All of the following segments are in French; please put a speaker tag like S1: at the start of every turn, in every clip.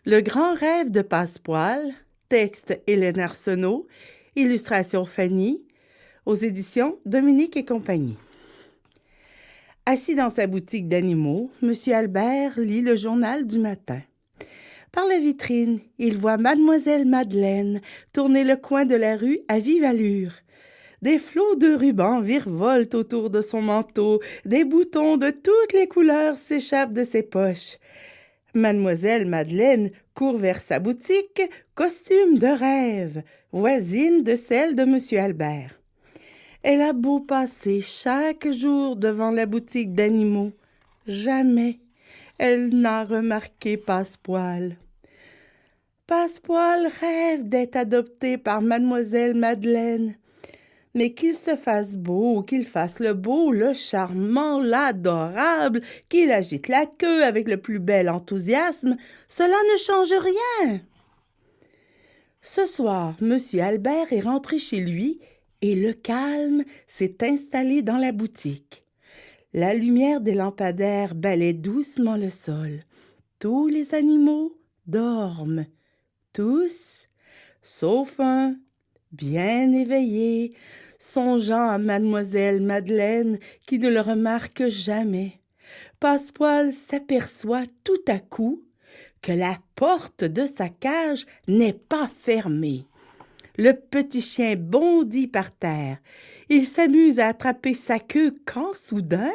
S1: Le grand rêve de Passepoil, texte Hélène Arsenault, illustration Fanny, aux éditions Dominique et compagnie. Assis dans sa boutique d'animaux, M. Albert lit le journal du matin. Par la vitrine, il voit Mademoiselle Madeleine tourner le coin de la rue à vive allure. Des flots de rubans virevoltent autour de son manteau, des boutons de toutes les couleurs s'échappent de ses poches. Mademoiselle Madeleine court vers sa boutique, costume de rêve, voisine de celle de M. Albert. Elle a beau passer chaque jour devant la boutique d'animaux, jamais elle n'a remarqué Passepoil. Passepoil rêve d'être adopté par Mademoiselle Madeleine. Mais qu'il se fasse beau, qu'il fasse le beau, le charmant, l'adorable, qu'il agite la queue avec le plus bel enthousiasme, cela ne change rien. Ce soir, M. Albert est rentré chez lui et le calme s'est installé dans la boutique. La lumière des lampadaires balaie doucement le sol. Tous les animaux dorment, tous, sauf un, bien éveillé, songeant à Mademoiselle Madeleine qui ne le remarque jamais. Passepoil s'aperçoit tout à coup que la porte de sa cage n'est pas fermée. Le petit chien bondit par terre. Il s'amuse à attraper sa queue quand, soudain,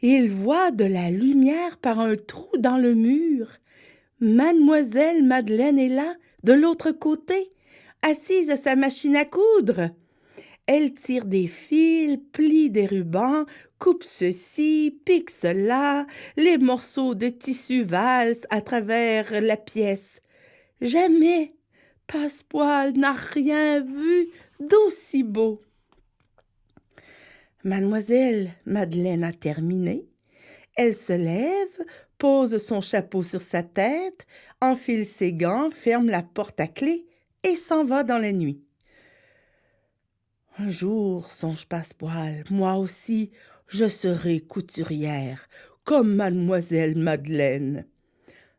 S1: il voit de la lumière par un trou dans le mur. Mademoiselle Madeleine est là, de l'autre côté, assise à sa machine à coudre. Elle tire des fils, plie des rubans, coupe ceci, pique cela, les morceaux de tissu valsent à travers la pièce. Jamais Passepoil n'a rien vu d'aussi beau. Mademoiselle Madeleine a terminé. Elle se lève, pose son chapeau sur sa tête, enfile ses gants, ferme la porte à clé et s'en va dans la nuit. Un jour, songe Passepoil, moi aussi, je serai couturière, comme Mademoiselle Madeleine.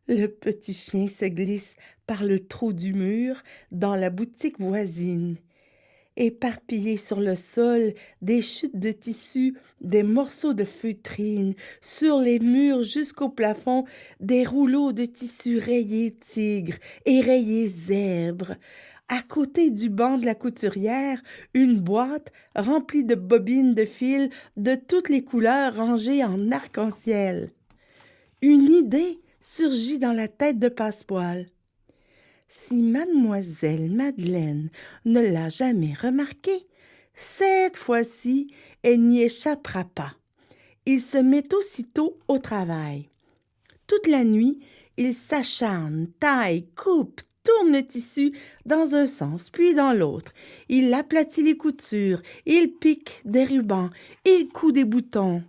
S1: Le petit chien se glisse par le trou du mur dans la boutique voisine. Éparpillés sur le sol, des chutes de tissu, des morceaux de feutrine, sur les murs jusqu'au plafond, des rouleaux de tissu rayés tigre et rayés zèbre. À côté du banc de la couturière, une boîte remplie de bobines de fil de toutes les couleurs rangées en arc-en-ciel. Une idée surgit dans la tête de Passepoil. Si Mademoiselle Madeleine ne l'a jamais remarqué, cette fois-ci, elle n'y échappera pas. Il se met aussitôt au travail. Toute la nuit, il s'acharne, taille, coupe, tourne le tissu dans un sens, puis dans l'autre. Il aplatit les coutures, il pique des rubans, il coud des boutons.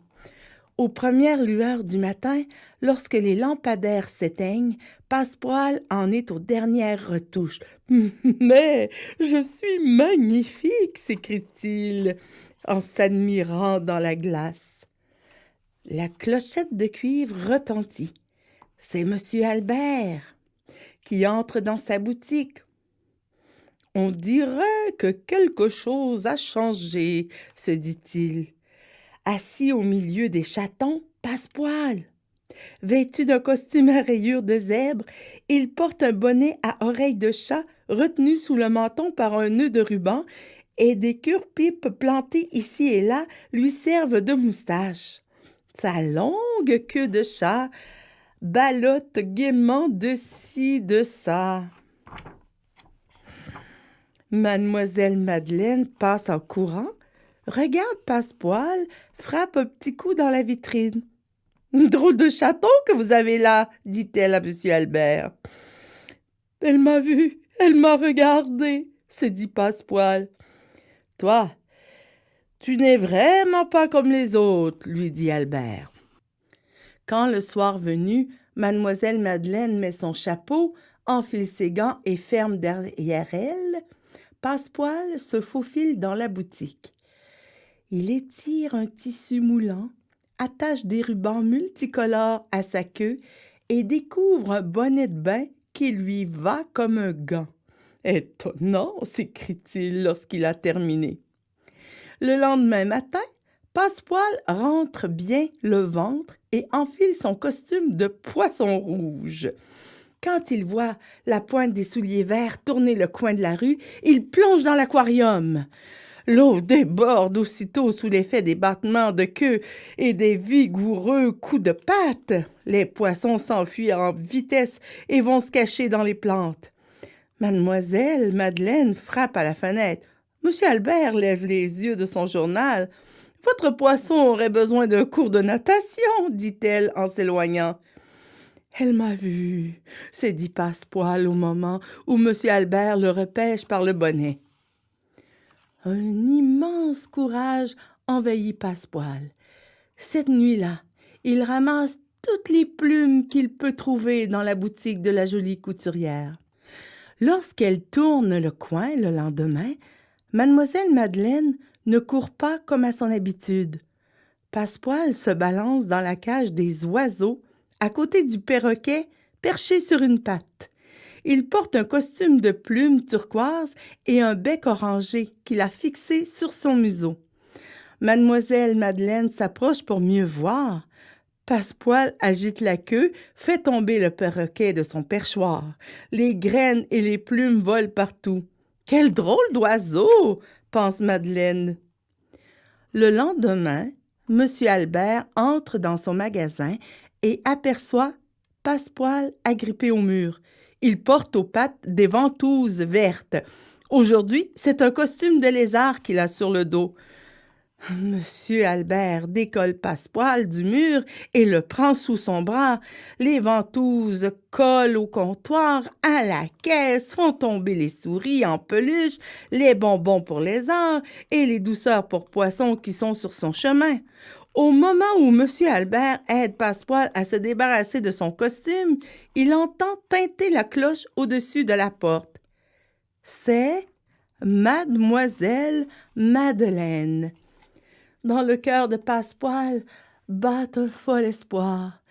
S1: Aux premières lueurs du matin, lorsque les lampadaires s'éteignent, Passepoil en est aux dernières retouches. « Mais je suis magnifique !» s'écrie-t-il en s'admirant dans la glace. La clochette de cuivre retentit. C'est M. Albert qui entre dans sa boutique. « On dirait que quelque chose a changé, » se dit-il. Assis au milieu des chatons, Passepoil. Vêtu d'un costume à rayures de zèbre, il porte un bonnet à oreilles de chat retenu sous le menton par un nœud de ruban et des cure-pipes plantées ici et là lui servent de moustache. Sa longue queue de chat ballotte gaiement de ci, de ça. Mademoiselle Madeleine passe en courant, regarde Passepoil, frappe un petit coup dans la vitrine. « Drôle de chaton que vous avez là, » dit-elle à M. Albert. « Elle m'a vu, elle m'a regardé, » se dit Passepoil. « Toi, tu n'es vraiment pas comme les autres, » lui dit Albert. Quand le soir venu, Mademoiselle Madeleine met son chapeau, enfile ses gants et ferme derrière elle, Passepoil se faufile dans la boutique. Il étire un tissu moulant, attache des rubans multicolores à sa queue et découvre un bonnet de bain qui lui va comme un gant. Étonnant, s'écrie-t-il lorsqu'il a terminé. Le lendemain matin, Passepoil rentre bien le ventre et enfile son costume de poisson rouge. Quand il voit la pointe des souliers verts tourner le coin de la rue, il plonge dans l'aquarium. L'eau déborde aussitôt sous l'effet des battements de queue et des vigoureux coups de patte. Les poissons s'enfuient en vitesse et vont se cacher dans les plantes. Mademoiselle Madeleine frappe à la fenêtre. Monsieur Albert lève les yeux de son journal. « Votre poisson aurait besoin d'un cours de natation, dit-elle en s'éloignant. « Elle m'a vu, s'est dit Passepoil au moment où monsieur Albert le repêche par le bonnet. Un immense courage envahit Passepoil. Cette nuit-là, il ramasse toutes les plumes qu'il peut trouver dans la boutique de la jolie couturière. Lorsqu'elle tourne le coin le lendemain, mademoiselle Madeleine ne court pas comme à son habitude. Passepoil se balance dans la cage des oiseaux à côté du perroquet perché sur une patte. Il porte un costume de plumes turquoise et un bec orangé qu'il a fixé sur son museau. Mademoiselle Madeleine s'approche pour mieux voir. Passepoil agite la queue, fait tomber le perroquet de son perchoir. Les graines et les plumes volent partout. « Quel drôle d'oiseau !» pense Madeleine. Le lendemain, monsieur Albert entre dans son magasin et aperçoit Passepoil agrippé au mur. Il porte aux pattes des ventouses vertes. Aujourd'hui, c'est un costume de lézard qu'il a sur le dos. Monsieur Albert décolle Passepoil du mur et le prend sous son bras. Les ventouses collent au comptoir, à la caisse, font tomber les souris en peluche, les bonbons pour lézard et les douceurs pour poissons qui sont sur son chemin. Au moment où monsieur Albert aide Passepoil à se débarrasser de son costume, il entend tinter la cloche au-dessus de la porte. C'est mademoiselle Madeleine. Dans le cœur de Passepoil bat un fol espoir.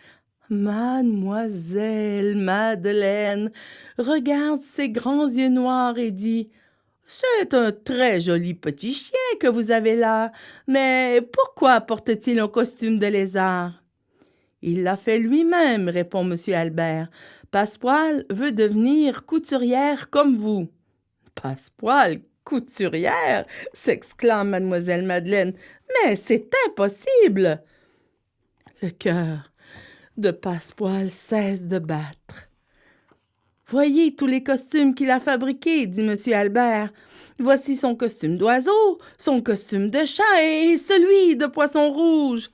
S1: Mademoiselle Madeleine regarde ses grands yeux noirs et dit « C'est un très joli petit chien que vous avez là, mais pourquoi porte-t-il un costume de lézard? » « Il l'a fait lui-même, répond monsieur Albert. Passepoil veut devenir couturière comme vous. »« Passepoil, couturière !» s'exclame mademoiselle Madeleine. « Mais c'est impossible !» Le cœur de Passepoil cesse de battre. « Voyez tous les costumes qu'il a fabriqués, dit monsieur Albert. Voici son costume d'oiseau, son costume de chat et celui de poisson rouge. »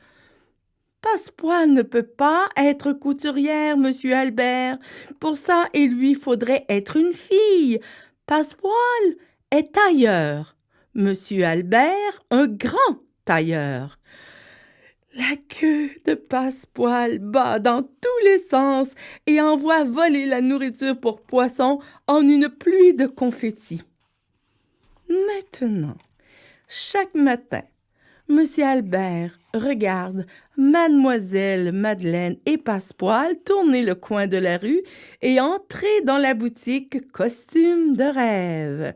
S1: Passepoil ne peut pas être couturière, monsieur Albert. Pour ça, il lui faudrait être une fille. Passepoil est tailleur. Monsieur Albert, un grand tailleur. La queue de Passepoil bat dans tous les sens et envoie voler la nourriture pour poissons en une pluie de confettis. Maintenant, chaque matin, monsieur Albert regarde mademoiselle Madeleine et Passepoil tourner le coin de la rue et entrer dans la boutique costume de rêve.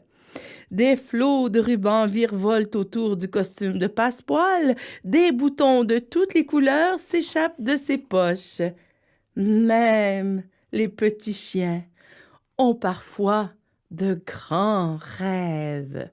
S1: Des flots de rubans virevoltent autour du costume de Passepoil, des boutons de toutes les couleurs s'échappent de ses poches. Même les petits chiens ont parfois de grands rêves.